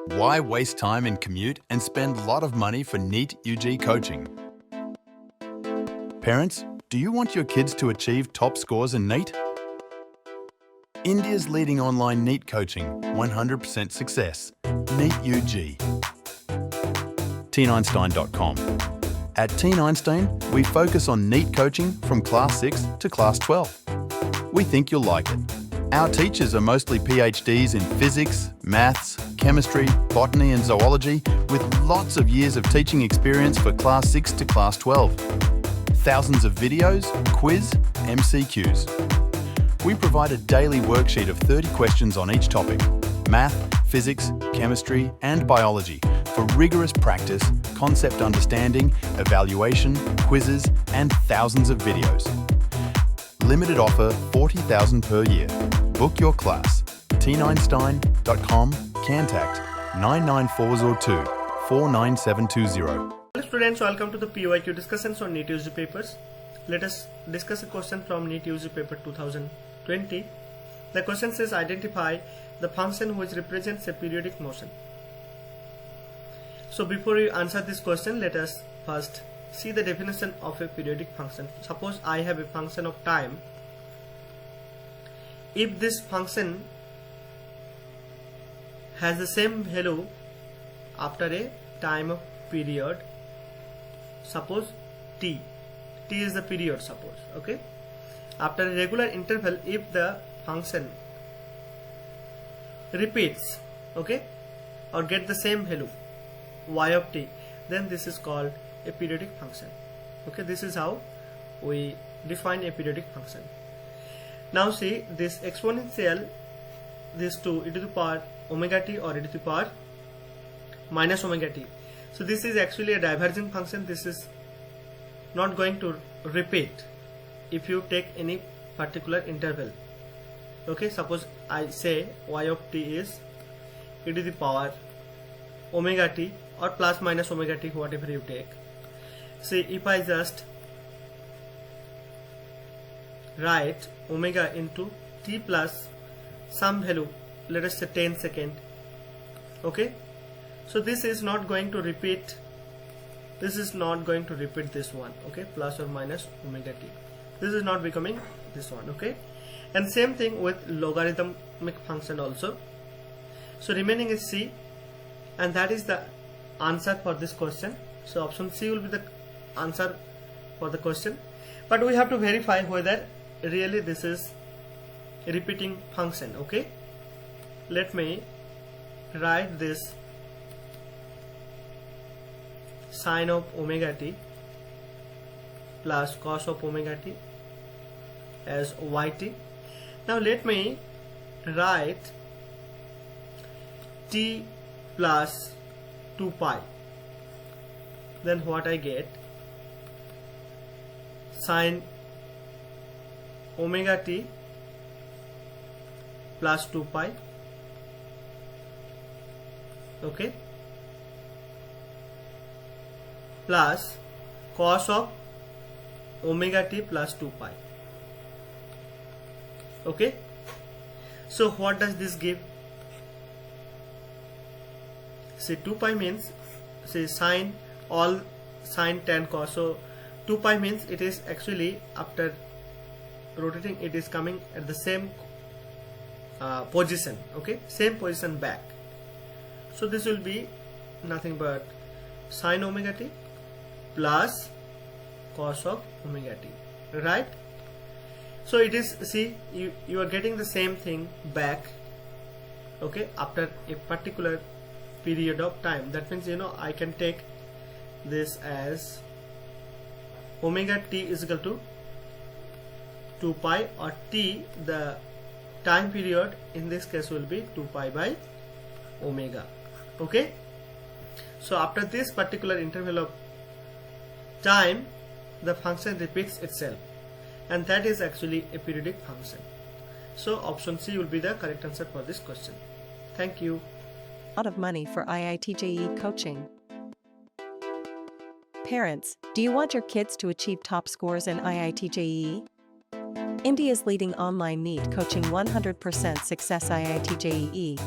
Why waste time in commute and spend a lot of money for NEET UG coaching? Parents, do you want your kids to achieve top scores in NEET? India's leading online NEET coaching, 100% success. NEET UG. TeenEinstein.com. At TeenEinstein, we focus on NEET coaching from Class 6 to Class 12. We think you'll like it. Our teachers are mostly PhDs in physics, maths, chemistry, botany and zoology with lots of years of teaching experience for Class 6 to Class 12. Thousands of videos, quiz, MCQs. We provide a daily worksheet of 30 questions on each topic: math, physics, chemistry and biology for rigorous practice, concept understanding, evaluation, quizzes and thousands of videos. Limited offer, 40,000 per year. Book your class. TeenEinstein.com. Contact 99402 49720. Hello students, welcome to the PYQ discussions on NEET UG papers. Let us discuss a question from NEET UG paper 2020. The question says, identify the function which represents a periodic motion. So before we answer this question, let us first see the definition of a periodic function. Suppose I have a function of time. If this function has the same value after a time of period, suppose t is the period, suppose, okay, after a regular interval, if the function repeats, okay, or get the same value y of t, then this is called a periodic function. Okay, this is how we define a periodic function. Now see this exponential, this to e to the power omega t or e to the power minus omega t. So this is actually a divergent function. This is not going to repeat if you take any particular interval. Okay, suppose I say y of t is e to the power omega t or plus minus omega t, whatever you take. See, if I just write omega into t plus some value, let us say 10 second, okay, so this is not going to repeat, this is not going to repeat this one, okay, plus or minus omega t, this is not becoming this one, okay. And same thing with logarithmic function also. So remaining is C, and that is the answer for this question. So option C will be the answer for the question, but we have to verify whether really this is a repeating function. Okay, let me write this sine of omega t plus cos of omega t as yt. Now let me write t plus 2 pi, then what I get, sine omega t plus 2 pi, okay, plus cos of omega t plus 2 pi. Okay, so what does this give? See, 2 pi means, say, sine all sine tan cos, so 2 pi means it is actually after rotating it is coming at the same position, okay, same position back. So this will be nothing but sine omega t plus cos of omega t, right? So it is, see, you are getting the same thing back, okay, after a particular period of time. That means, you know, I can take this as omega t is equal to 2 pi, or t, the time period in this case will be 2 pi by omega. Okay, so after this particular interval of time, the function repeats itself, and that is actually a periodic function. So option C will be the correct answer for this question. Thank you. Lot of money for iitjee coaching. Parents, do you want your kids to achieve top scores in iitjee? India's leading online NEET coaching, 100% success, iitjee.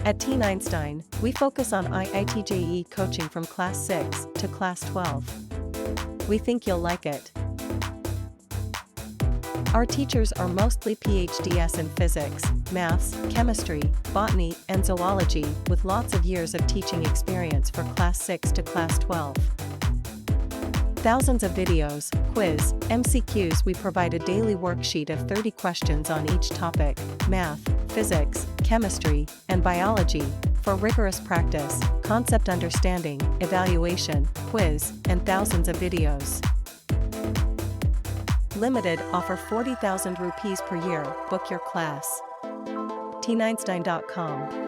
At TeenEinstein, we focus on iitjee coaching from Class 6 to Class 12. We think you'll like it. Our teachers are mostly PhDs in physics, maths, chemistry, botany, and zoology, with lots of years of teaching experience for Class 6 to Class 12. Thousands of videos, quiz, MCQs. We provide a daily worksheet of 30 questions on each topic: math, physics, chemistry, and biology, for rigorous practice, concept understanding, evaluation, quiz, and thousands of videos. Limited offer 40,000 rupees per year. Book your class. TeenEinstein.com